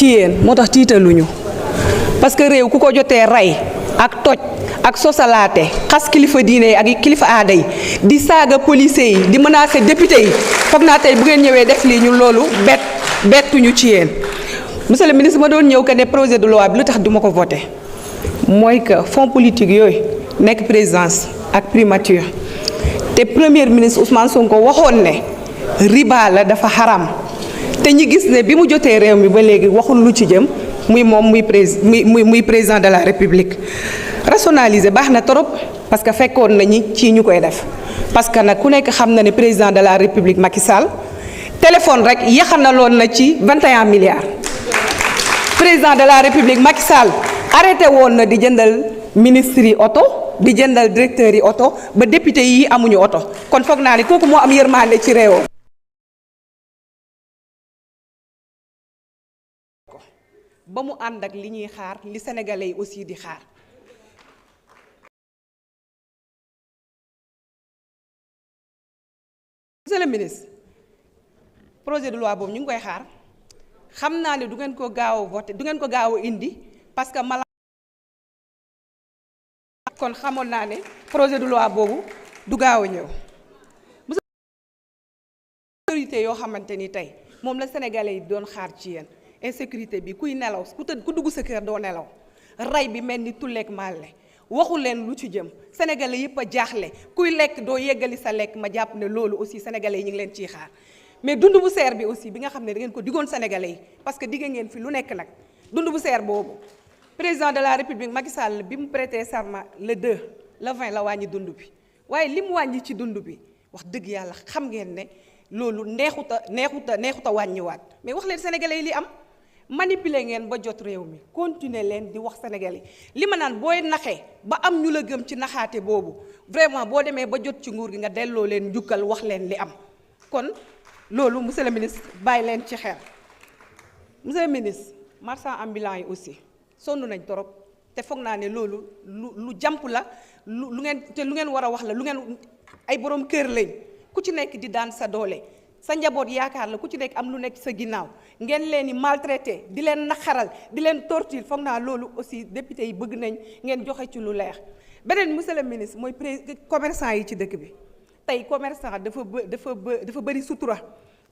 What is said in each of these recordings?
ci yéen moo tax tiitaluñu parce que réew ku ko jotee rey ak toj ak sosalaate xas kilifa diine yi ak kilifa aada yi di saaga policiers yi di menacer député yi foog naa tey bu ngeen ñëwee def lii ñun loolu bettuñu ci yéen. monsieur le ministre ma doon ñëw que ne projet de loi bi lu tax duma ko voté mooy que fonds politique yooyu nekk présidence ak primature te premier ministre Ousmane Sonko waxoon ne riba la dafa xaram te ñi gis ne bi mu jotee réew mi ba léegi waxul lu ci jëm muy moom muy président de la république. rationaliser baax na trop parce que fekkoon nañu ci ñu koy def parce que nag ku nekk xam na ne président de la république Macky Sall téléphone rek yaxanaloon na ci 21 milliards. président de la république Macky Sall arrêté woon na di jëndal ministres yi oto di jëndal directeurs yi oto ba député yi amuñu oto kon foog naa ni kooku moo am yërmande ci réewam. ba mu ànd ak li ñuy xaar li sénégalais yi aussi di xaar. monsieur le ministre projet de loi boobu ñu ngi koy xaar xam naa ne du ngeen ko gaaw a voté du ngeen ko gaaw a indi parce que kon xamoon naa ne projet de loi boobu du gaaw a ñëw. sécurité yoo xamante ni tey moom la sénégalais yi doon xaar ci yéen insécurité bi kuy nelaw ku dugg sa kër doo nelaw rey bi mel ni tulleeg màlle waxu leen lu ci jëm sénégalais yëpp a jaaxle kuy lekk doo yeggali sa lekk ma jàpp ne loolu aussi sénégalais yi ñu ngi leen ciy xaar mais dund bu seer bi aussi bi nga xam ne da ngeen ko diggoon sénégalais yi parce que digg ngeen fi lu nekk nag dund bu seer boobu président de la république Macky Sall bi mu prêté serment le 2 le 20 la wàññi dund bi waaye li mu wàññi ci dund bi wax dëgg yàlla xam ngeen ne loolu neexuta wàññiwaat mais wax leen sénégalais yi li am manipuler ngeen ba jot réew mi continuer leen di wax sénégalais li ma naan booy naxee ba am ñu la gëm ci naxaate boobu vraiment boo demee ba jot ci nguur gi nga delloo leen njukkal wax leen li am kon loolu monsieur le ministre bàyyi leen ci xel. monsieur le ministre marchand ambulant yi aussi sonn nañ torop te foog naa ne loolu lu jàmp la lu ngeen war a wax la lu ngeen ay borom kër lañ ku ci nekk di daan sa doole sa njaboot yaakaar la ku ci nekk am lu nekk sa ginnaaw ngeen leen di maltraité di leen naxaral di leen torture foog naa loolu aussi député yi bëgg nañ ngeen joxe ci lu leer. beneen monsieur le ministre mooy commerçant yi ci dëkk bi tey commerçant dafa bëri sutura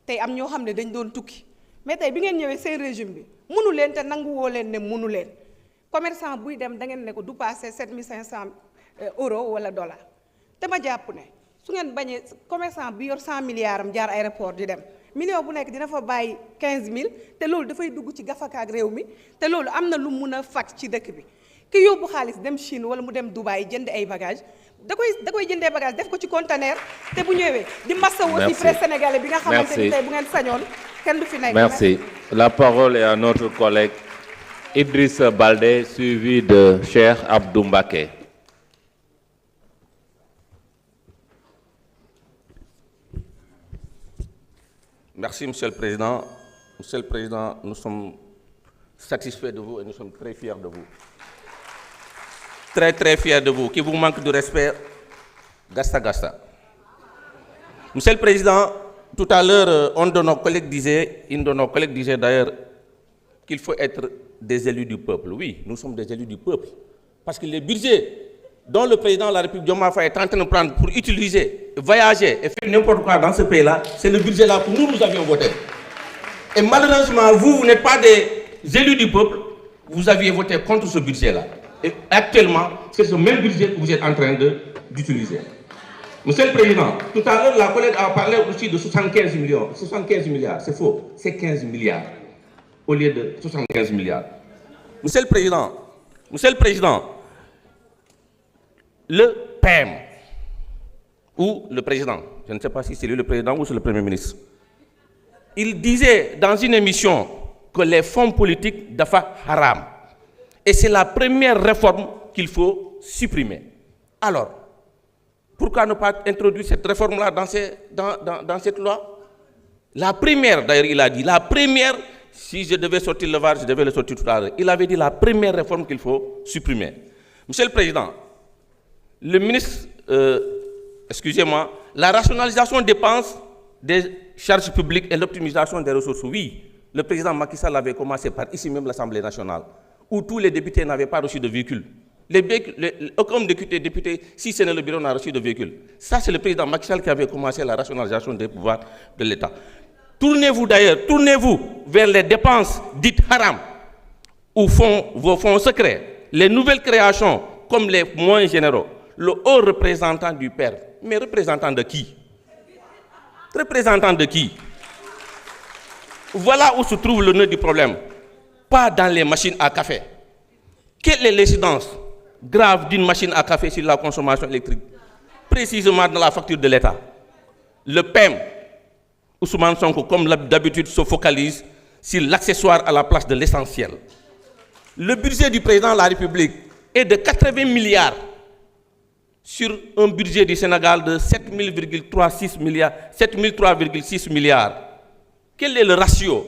tey am ñoo xam ne dañ doon tukki mais tey bi ngeen ñëwee seen régime bi mënu leen te nangu woo leen ne mënu leen commerçant buy dem da ngeen ne ko du passé 7500 euros wala dollar te ma jàpp ne su ngeen bañee commerçant bi yor 100 milliards am jaar aéroport di dem million bu nekk dina fa bàyyi 15000 te loolu dafay dugg ci gafakaak réew mi te loolu am na lu mun a fat ci dëkk bi ki yóbbu xaalis dem Chine wala mu dem Dubaï jënd ay bagages da koy jëndee bagage def ko ci conteneur te bu ñëwee di massa aussi presse sénégalais bi nga xamante ni tey bu ngeen sañoon kenn du fi nekk. Merci. La parole est à notre collègue Idrissa Baldé suivi de Cheikh Abdou Mbacké. Merci, Monsieur le Président. Monsieur le Président, nous sommes satisfaits de vous et nous sommes très fiers de vous. Très, très fiers de vous. Qui vous manque de respect, gasta, gasta. Monsieur le Président, tout à l'heure, une de nos collègues disait d'ailleurs qu'il faut être des élus du peuple. Oui, nous sommes des élus du peuple. Parce que les budgets dont le président de la République Diomaye Faye est en train de prendre pour utiliser, voyager et faire n'importe quoi dans ce pays-là, c'est le budget-là que nous avions voté. Et malheureusement, vous n'êtes pas des élus du peuple, vous aviez voté contre ce budget-là. Et actuellement, c'est ce même budget que vous êtes en train d'utiliser. Monsieur le Président, tout à l'heure, la collègue a parlé aussi de 75 millions. 75 milliards, c'est faux. C'est 15 milliards au lieu de 75 milliards. Monsieur le Président, le PM ou le président, je ne sais pas si c'est lui le président ou c'est le Premier ministre, il disait dans une émission que les fonds politiques dafa haram. Et c'est la première réforme qu'il faut supprimer. Alors, pourquoi ne pas introduire cette réforme-là dans cette loi? La première, d'ailleurs, il a dit, la première, si je devais sortir le VAR, je devais le sortir tout à l'heure. Il avait dit la première réforme qu'il faut supprimer. Monsieur le Président, le ministre, la rationalisation des dépenses des charges publiques et l'optimisation des ressources, oui, Le président Macky Sall avait commencé par ici même l'Assemblée nationale, où tous les députés n'avaient pas reçu de véhicule. Aucun député, si ce n'est le bureau, n'a reçu de véhicule. Ça, c'est le président Macky Sall qui avait commencé la rationalisation des pouvoirs de l'État. Tournez-vous vers les dépenses dites haram, où font vos fonds secrets, les nouvelles créations comme les moyens généraux. Le haut représentant du père, mais représentant de qui? Représentant de qui? Voilà où se trouve le nœud du problème. Pas dans les machines à café. Quelle est l'incidence grave d'une machine à café sur la consommation électrique? Précisément dans la facture de l'État. Le PEM, Ousmane Sonko, comme d'habitude, se focalise sur l'accessoire à la place de l'essentiel. Le budget du président de la République est de 80 milliards sur un budget du Sénégal de 7,3,6 milliards. Quel est le ratio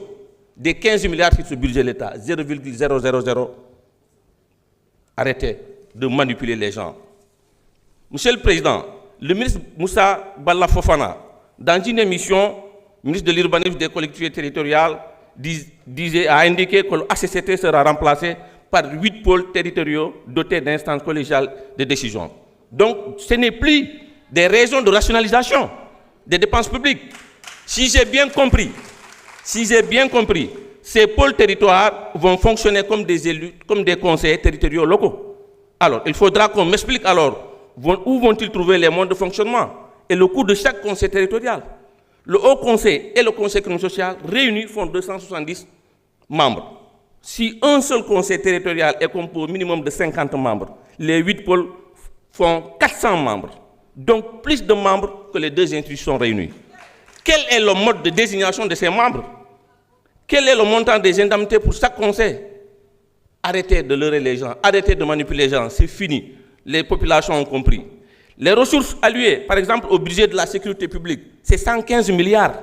des 15 milliards sur ce budget de l'État? 0,000. Arrêtez de manipuler les gens. Monsieur le Président, le ministre Moussa Balla Fofana, dans une émission, ministre de l'Urbanisme des collectivités territoriales, a indiqué que le HCCT sera remplacé par 8 pôles territoriaux dotés d'instances collégiales de décision. Donc, ce n'est plus des raisons de rationalisation des dépenses publiques. Si j'ai bien compris, ces pôles territoires vont fonctionner comme des élus, comme des conseillers territoriaux locaux. Alors, il faudra qu'on m'explique alors où vont-ils trouver les modes de fonctionnement et le coût de chaque conseil territorial. Le Haut Conseil et le Conseil économique et social réunis font 270 membres. Si un seul conseil territorial est composé au minimum de 50 membres, les 8 pôles font 400 membres. Donc plus de membres que les deux institutions réunies. Quel est le mode de désignation de ces membres? Quel est le montant des indemnités pour chaque conseil? Arrêtez de leurrer les gens, arrêtez de manipuler les gens, c'est fini. Les populations ont compris. Les ressources allouées, par exemple, au budget de la sécurité publique, c'est 115 milliards.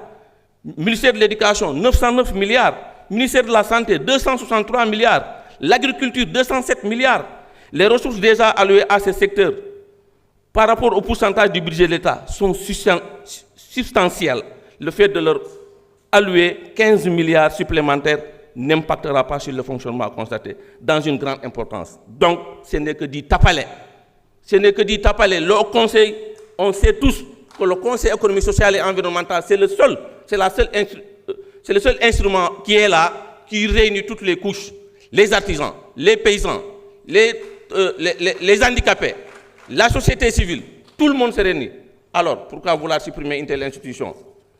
Ministère de l'Éducation, 909 milliards. Ministère de la Santé, 263 milliards. L'agriculture, 207 milliards. Les ressources déjà allouées à ces secteurs, par rapport au pourcentage du budget de l'État, sont substantielles. Le fait de leur allouer 15 milliards supplémentaires n'impactera pas sur le fonctionnement constaté, dans une grande importance. Donc, ce n'est que du tapalé. Ce n'est que du tapalé. Le Conseil, on sait tous que le Conseil économique, social et environnemental, c'est le seul instrument qui est là, qui réunit toutes les couches, les artisans, les paysans, les handicapés, la société civile, tout le monde se réunit. Alors, pourquoi vouloir supprimer une telle institution?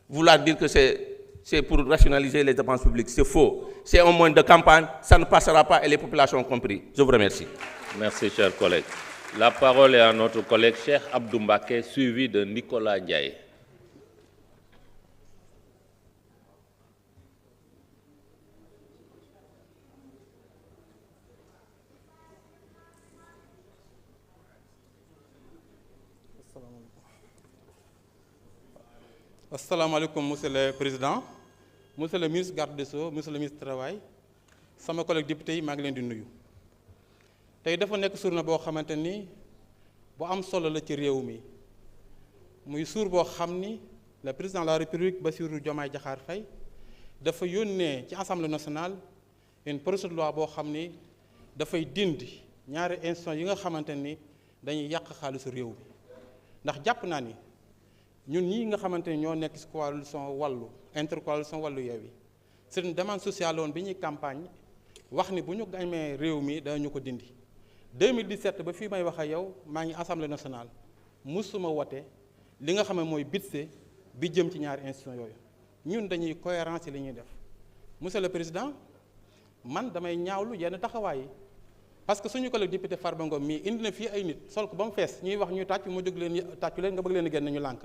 Vouloir dire que c'est pour rationaliser les dépenses publiques, c'est faux. C'est un moyen de campagne, ça ne passera pas et les populations ont compris. Je vous remercie. Merci, chers collègues. La parole est à notre collègue Cheikh Abdou Mbacké, suivi de Nicolas Ndiaye. Assalamu alaikum, Monsieur le Président, Monsieur le ministre garde des Sceaux, Monsieur le ministre du Travail, sama collègue député yi maa ngi leen di nuyu. Tey dafa nekk journée boo xamante ni bu am solo la ci réew mi muy suur boo xam ni le président de la République Bassirou Diomaye Diakhar Faye dafa yónnee ci Assemblée nationale une projet de loi boo xam ni dafay dindi ñaari institutions yi nga xamante ni dañuy yàq xaalisu réew mi ndax jàpp naa ni ñun ñii nga xamante ni ñoo nekk ci coalition wàllu intercoalition wàllu Yewwi c'est une demande sociale woon bi ñuy campagne wax ni bu ñu amee réew mi dañu ko dindi 2017 ba fii may wax ak yow maa ngi assemblée nationale musuma wote li nga xam ne mooy budget bi jëm ci ñaari institutions yooyu ñun dañuy cohérence li ñuy def monsieur le président man damay ñaawlu yenn taxawaay yi parce que suñu collègue député Farba Ngom mii indi na fii ay nit sol ko ba mu fees ñuy wax ñuy tàcc mu jóg leen tàccu leen nga bëgg leen a génn ñu lànk